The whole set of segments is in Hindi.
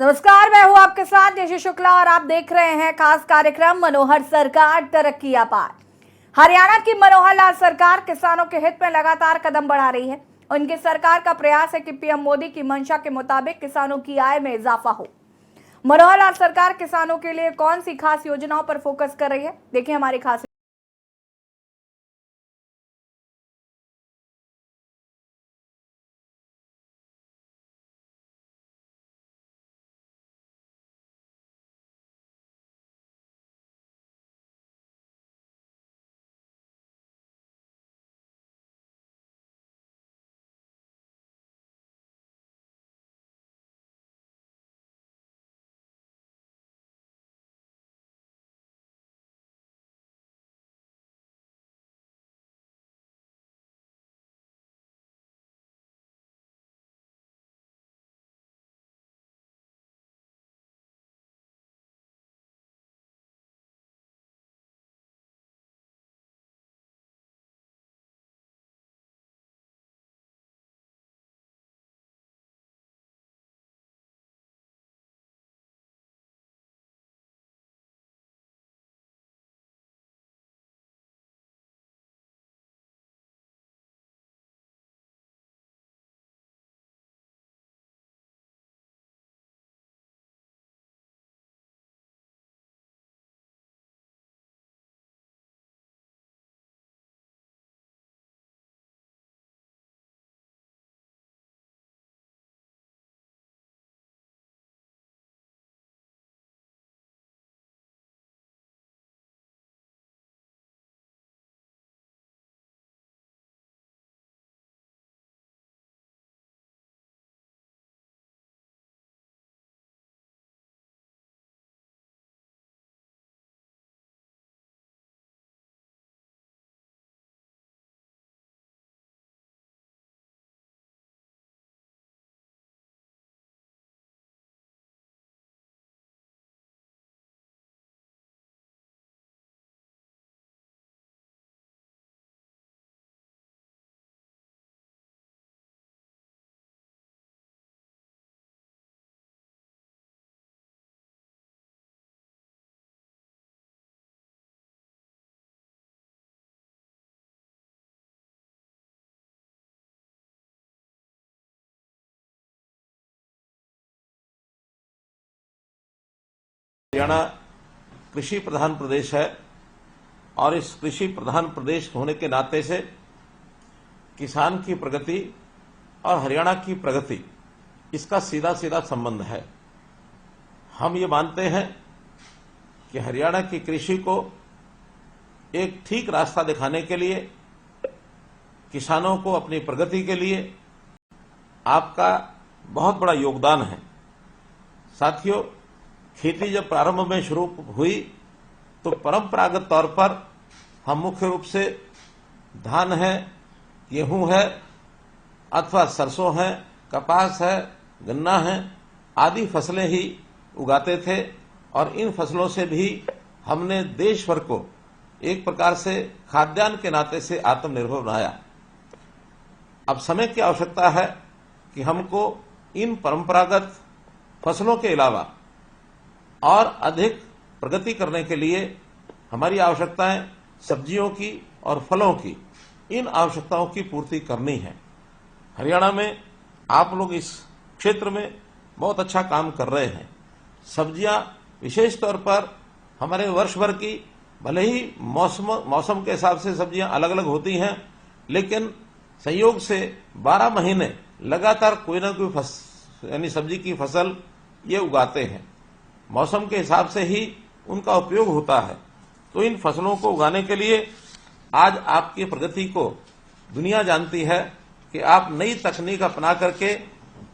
नमस्कार, मैं हूं आपके साथ यशी शुक्ला और आप देख रहे हैं खास कार्यक्रम मनोहर सरकार तरक्की अपार। हरियाणा की मनोहर लाल सरकार किसानों के हित में लगातार कदम बढ़ा रही है। उनकी सरकार का प्रयास है कि पीएम मोदी की मंशा के मुताबिक किसानों की आय में इजाफा हो। मनोहर लाल सरकार किसानों के लिए कौन सी खास योजनाओं पर फोकस कर रही है, देखिए हमारी खास। हरियाणा कृषि प्रधान प्रदेश है और इस कृषि प्रधान प्रदेश होने के नाते से किसान की प्रगति और हरियाणा की प्रगति इसका सीधा सीधा संबंध है। हम ये मानते हैं कि हरियाणा की कृषि को एक ठीक रास्ता दिखाने के लिए, किसानों को अपनी प्रगति के लिए आपका बहुत बड़ा योगदान है। साथियों, खेती जब प्रारंभ में शुरू हुई तो परंपरागत तौर पर हम मुख्य रूप से धान है, गेहूं है अथवा सरसों है, कपास है, गन्ना है आदि फसलें ही उगाते थे और इन फसलों से भी हमने देश भर को एक प्रकार से खाद्यान्न के नाते से आत्मनिर्भर बनाया। अब समय की आवश्यकता है कि हमको इन परंपरागत फसलों के अलावा और अधिक प्रगति करने के लिए हमारी आवश्यकताएं सब्जियों की और फलों की, इन आवश्यकताओं की पूर्ति करनी है। हरियाणा में आप लोग इस क्षेत्र में बहुत अच्छा काम कर रहे हैं। सब्जियां विशेष तौर पर हमारे वर्ष भर की, भले ही मौसम के हिसाब से सब्जियां अलग अलग होती हैं, लेकिन संयोग से 12 महीने लगातार कोई ना कोई यानी सब्जी की फसल ये उगाते हैं। मौसम के हिसाब से ही उनका उपयोग होता है। तो इन फसलों को उगाने के लिए आज आपकी प्रगति को दुनिया जानती है कि आप नई तकनीक अपना करके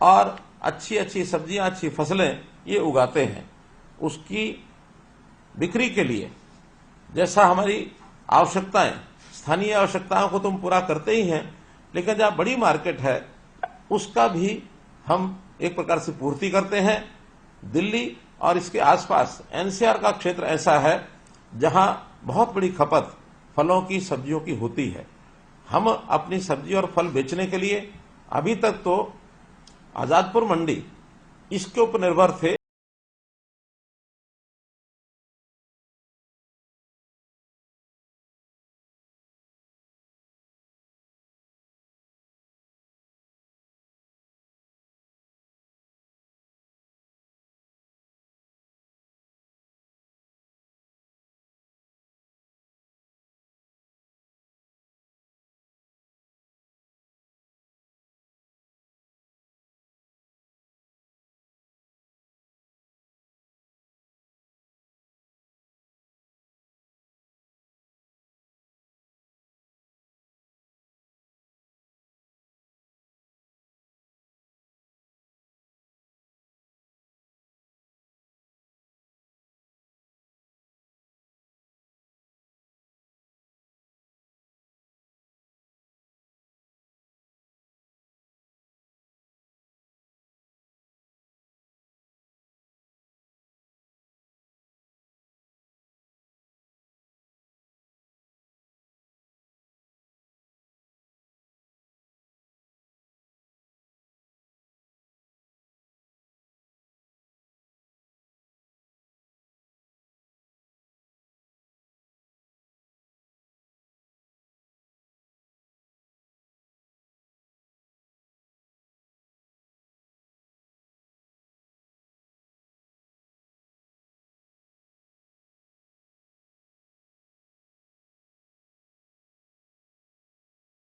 और अच्छी अच्छी सब्जियां, अच्छी फसलें ये उगाते हैं। उसकी बिक्री के लिए जैसा हमारी आवश्यकताएं, स्थानीय आवश्यकताओं को तुम पूरा करते ही हैं, लेकिन जहां बड़ी मार्केट है उसका भी हम एक प्रकार से पूर्ति करते हैं। दिल्ली और इसके आसपास एनसीआर का क्षेत्र ऐसा है जहां बहुत बड़ी खपत फलों की, सब्जियों की होती है। हम अपनी सब्जी और फल बेचने के लिए अभी तक तो आजादपुर मंडी इसके ऊपर निर्भर थे।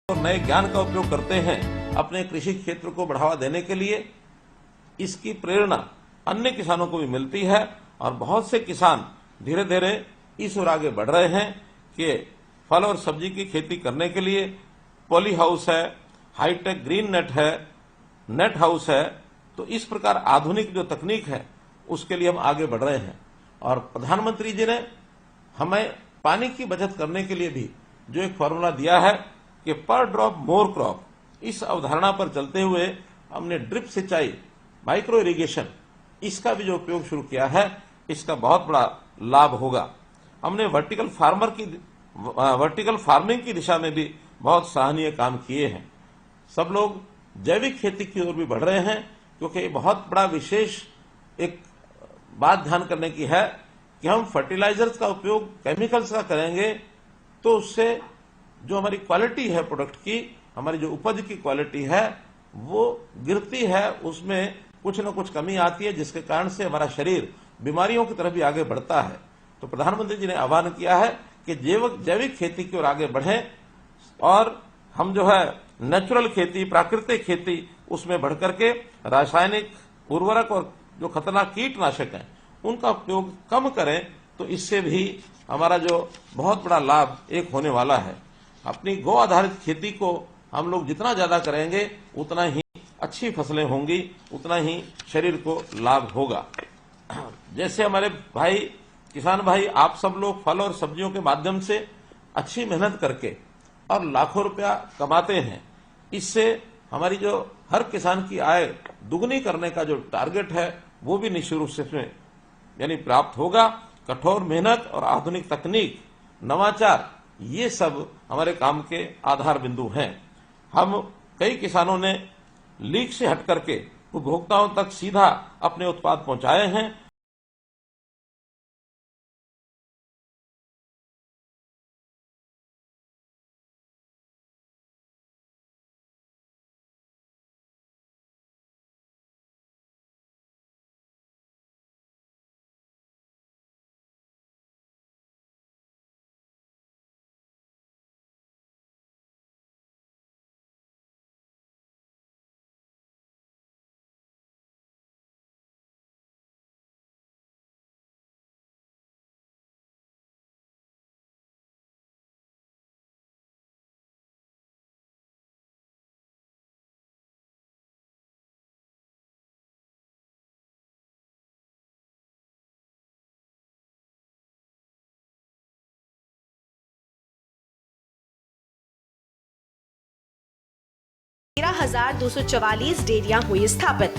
और नए ज्ञान का उपयोग करते हैं अपने कृषि क्षेत्र को बढ़ावा देने के लिए, इसकी प्रेरणा अन्य किसानों को भी मिलती है और बहुत से किसान धीरे धीरे इस ओर आगे बढ़ रहे हैं कि फल और सब्जी की खेती करने के लिए पॉली हाउस है, हाईटेक ग्रीन नेट है, नेट हाउस है। तो इस प्रकार आधुनिक जो तकनीक है उसके लिए हम आगे बढ़ रहे हैं। और प्रधानमंत्री जी ने हमें पानी की बचत करने के लिए भी जो एक फॉर्मूला दिया है कि पर ड्रॉप मोर क्रॉप, इस अवधारणा पर चलते हुए हमने ड्रिप सिंचाई, माइक्रो इरिगेशन, इसका भी जो उपयोग शुरू किया है, इसका बहुत बड़ा लाभ होगा। हमने वर्टिकल फार्मिंग की दिशा में भी बहुत सराहनीय काम किए हैं। सब लोग जैविक खेती की ओर भी बढ़ रहे हैं, क्योंकि बहुत बड़ा विशेष एक बात ध्यान करने की है कि हम फर्टिलाइजर्स का उपयोग केमिकल्स का करेंगे तो उससे जो हमारी क्वालिटी है प्रोडक्ट की, हमारी जो उपज की क्वालिटी है वो गिरती है, उसमें कुछ न कुछ कमी आती है, जिसके कारण से हमारा शरीर बीमारियों की तरफ भी आगे बढ़ता है। तो प्रधानमंत्री जी ने आह्वान किया है कि जैविक खेती की ओर आगे बढ़ें और हम जो है नेचुरल खेती, प्राकृतिक खेती, उसमें बढ़ करके रासायनिक उर्वरक और जो खतरनाक कीटनाशक हैं उनका उपयोग कम करें। तो इससे भी हमारा जो बहुत बड़ा लाभ एक होने वाला है। अपनी गौ आधारित खेती को हम लोग जितना ज्यादा करेंगे उतना ही अच्छी फसलें होंगी, उतना ही शरीर को लाभ होगा। जैसे हमारे भाई किसान भाई आप सब लोग फल और सब्जियों के माध्यम से अच्छी मेहनत करके और लाखों रुपया कमाते हैं, इससे हमारी जो हर किसान की आय दुगनी करने का जो टारगेट है वो भी निश्चित रूप से इसमें यानी प्राप्त होगा। कठोर मेहनत और आधुनिक तकनीक, नवाचार, ये सब हमारे काम के आधार बिंदु हैं। हम कई किसानों ने लीक से हट करके उपभोक्ताओं तक सीधा अपने उत्पाद पहुंचाए हैं। ₹13,244 डेयरियां हुई स्थापित।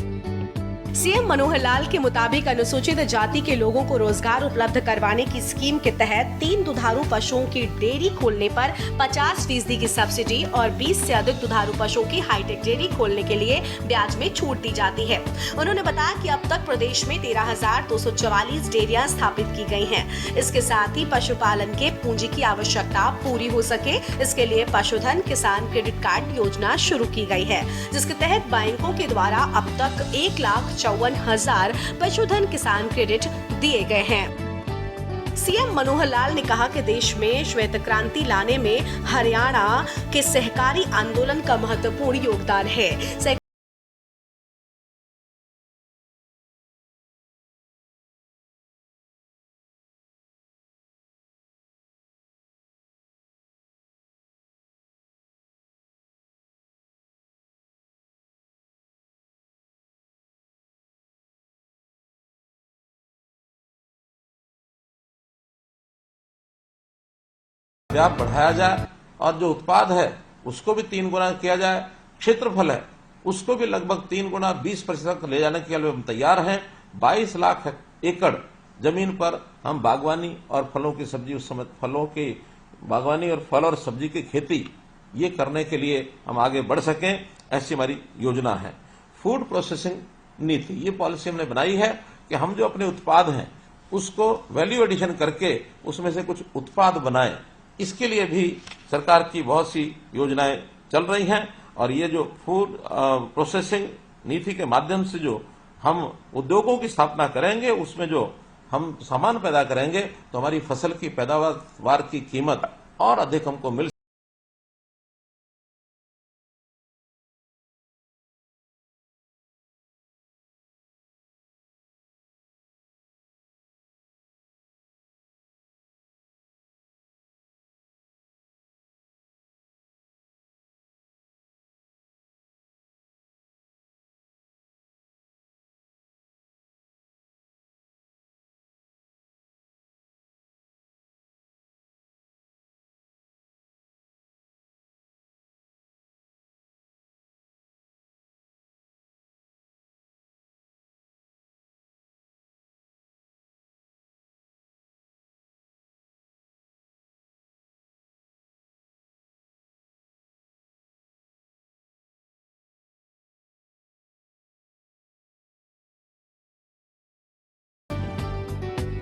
सीएम मनोहर लाल के मुताबिक अनुसूचित जाति के लोगों को रोजगार उपलब्ध करवाने की स्कीम के तहत 3 दुधारू पशुओं की डेयरी खोलने पर 50% की सब्सिडी और 20 से अधिक दुधारू पशुओं की हाईटेक डेयरी खोलने के लिए ब्याज में छूट दी जाती है। उन्होंने बताया कि अब तक प्रदेश में 13,244 डेयरियां स्थापित की गई हैं। इसके साथ ही पशुपालन के पूंजी की आवश्यकता पूरी हो सके, इसके लिए पशुधन किसान क्रेडिट कार्ड योजना शुरू की गई है, जिसके तहत बैंकों के द्वारा अब तक 1,54,000 पशुधन किसान क्रेडिट दिए गए हैं। सीएम मनोहर लाल ने कहा कि देश में श्वेत क्रांति लाने में हरियाणा के सहकारी आंदोलन का महत्वपूर्ण योगदान है। व्याप बढ़ाया जाए और जो उत्पाद है उसको भी 3 गुना किया जाए, क्षेत्रफल है उसको भी लगभग 3 गुना 20% ले जाने के लिए हम तैयार हैं। 22 लाख एकड़ जमीन पर हम बागवानी और फलों की सब्जी, उस समय फलों की बागवानी और फल और सब्जी की खेती ये करने के लिए हम आगे बढ़ सकें, ऐसी हमारी योजना है। फूड प्रोसेसिंग नीति, ये पॉलिसी हमने बनाई है कि हम जो अपने उत्पाद हैं उसको वैल्यू एडिशन करके उसमें से कुछ उत्पाद बनाएं। इसके लिए भी सरकार की बहुत सी योजनाएं चल रही हैं और ये जो फूड प्रोसेसिंग नीति के माध्यम से जो हम उद्योगों की स्थापना करेंगे, उसमें जो हम सामान पैदा करेंगे तो हमारी फसल की पैदावार की कीमत और अधिक हमको मिल